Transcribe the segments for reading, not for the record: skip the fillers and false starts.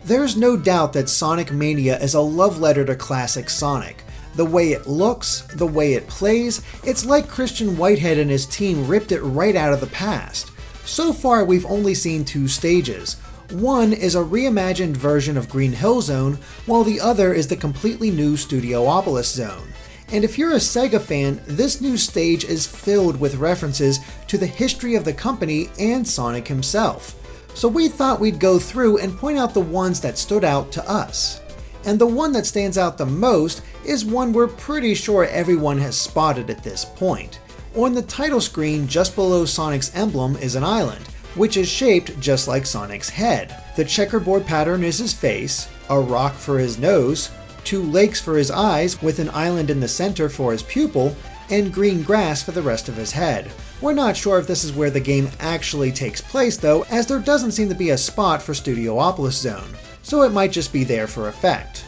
There's no doubt that Sonic Mania is a love letter to classic Sonic. The way it looks, the way it plays, it's like Christian Whitehead and his team ripped it right out of the past. So far we've only seen two stages. One is a reimagined version of Green Hill Zone, while the other is the completely new Studiopolis Zone. And if you're a Sega fan, this new stage is filled with references to the history of the company and Sonic himself. So we thought we'd go through and point out the ones that stood out to us. And the one that stands out the most is one we're pretty sure everyone has spotted at this point. On the title screen just below Sonic's emblem is an island, which is shaped just like Sonic's head. The checkerboard pattern is his face, a rock for his nose, two lakes for his eyes with an island in the center for his pupil, and green grass for the rest of his head. We're not sure if this is where the game actually takes place though, as there doesn't seem to be a spot for Studiopolis Zone, so it might just be there for effect.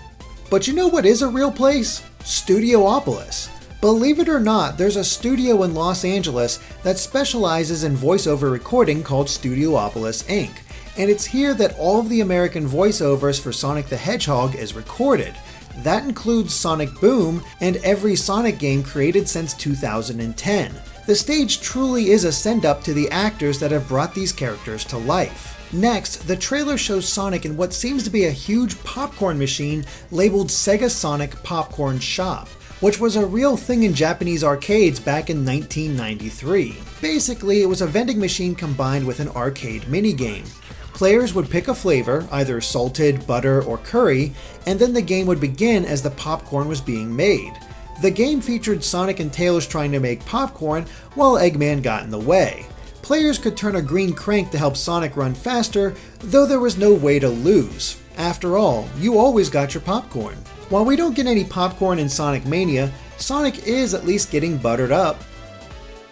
But you know what is a real place? Studiopolis. Believe it or not, there's a studio in Los Angeles that specializes in voiceover recording called Studiopolis Inc., and it's here that all of the American voiceovers for Sonic the Hedgehog is recorded. That includes Sonic Boom and every Sonic game created since 2010. The stage truly is a send-up to the actors that have brought these characters to life. Next, the trailer shows Sonic in what seems to be a huge popcorn machine labeled Sega Sonic Popcorn Shop, which was a real thing in Japanese arcades back in 1993. Basically, it was a vending machine combined with an arcade minigame. Players would pick a flavor, either salted, butter, or curry, and then the game would begin as the popcorn was being made. The game featured Sonic and Tails trying to make popcorn while Eggman got in the way. Players could turn a green crank to help Sonic run faster, though there was no way to lose. After all, you always got your popcorn. While we don't get any popcorn in Sonic Mania, Sonic is at least getting buttered up.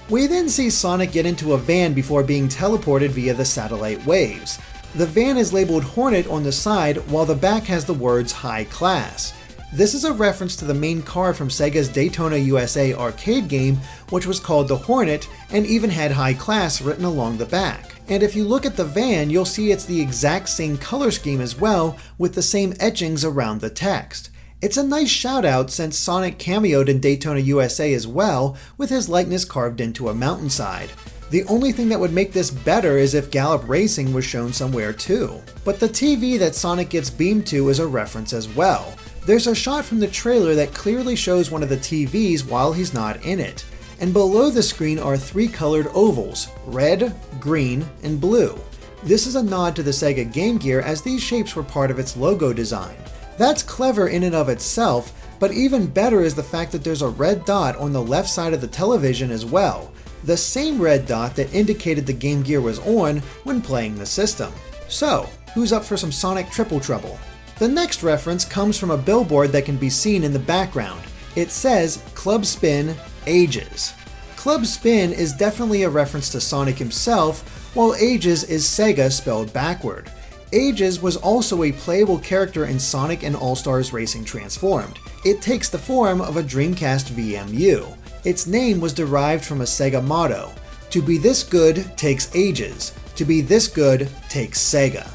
We then see Sonic get into a van before being teleported via the satellite waves. The van is labeled Hornet on the side, while the back has the words High Class. This is a reference to the main car from Sega's Daytona USA arcade game, which was called the Hornet and even had High Class written along the back. And if you look at the van, you'll see it's the exact same color scheme as well, with the same etchings around the text. It's a nice shout out since Sonic cameoed in Daytona USA as well, with his likeness carved into a mountainside. The only thing that would make this better is if Gallop Racing was shown somewhere too. But the TV that Sonic gets beamed to is a reference as well. There's a shot from the trailer that clearly shows one of the TVs while he's not in it. And below the screen are three colored ovals, red, green, and blue. This is a nod to the Sega Game Gear as these shapes were part of its logo design. That's clever in and of itself, but even better is the fact that there's a red dot on the left side of the television as well. The same red dot that indicated the Game Gear was on when playing the system. So, who's up for some Sonic Triple Trouble? The next reference comes from a billboard that can be seen in the background. It says, Club Spin, Ages. Club Spin is definitely a reference to Sonic himself, while Ages is Sega spelled backward. Ages was also a playable character in Sonic and All-Stars Racing Transformed. It takes the form of a Dreamcast VMU. Its name was derived from a Sega motto, "To be this good takes ages, to be this good takes Sega."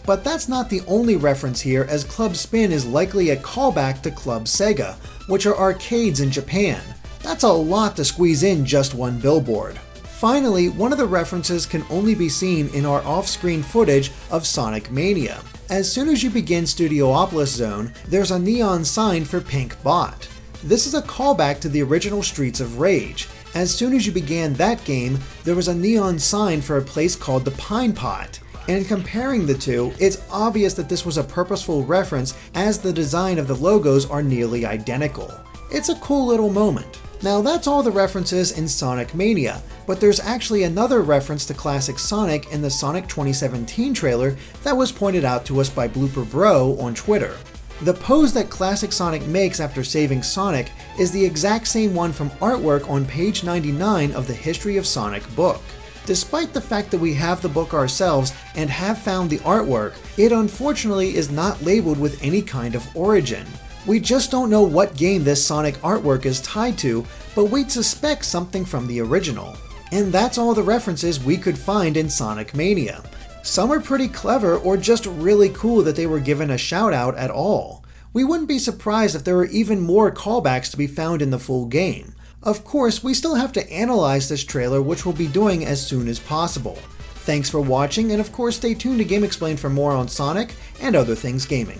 But that's not the only reference here, as Club Spin is likely a callback to Club Sega, which are arcades in Japan. That's a lot to squeeze in just one billboard. Finally, one of the references can only be seen in our off-screen footage of Sonic Mania. As soon as you begin Studiopolis Zone, there's a neon sign for Pink Bot. This is a callback to the original Streets of Rage. As soon as you began that game, there was a neon sign for a place called the Pine Pot. And comparing the two, it's obvious that this was a purposeful reference, as the design of the logos are nearly identical. It's a cool little moment. Now that's all the references in Sonic Mania, but there's actually another reference to classic Sonic in the Sonic 2017 trailer that was pointed out to us by Blooper Bro on Twitter. The pose that classic Sonic makes after saving Sonic is the exact same one from artwork on page 99 of the History of Sonic book. Despite the fact that we have the book ourselves and have found the artwork, it unfortunately is not labeled with any kind of origin. We just don't know what game this Sonic artwork is tied to, but we'd suspect something from the original. And that's all the references we could find in Sonic Mania. Some are pretty clever or just really cool that they were given a shout out at all. We wouldn't be surprised if there were even more callbacks to be found in the full game. Of course, we still have to analyze this trailer, which we'll be doing as soon as possible. Thanks for watching, and of course stay tuned to Game Explained for more on Sonic and other things gaming.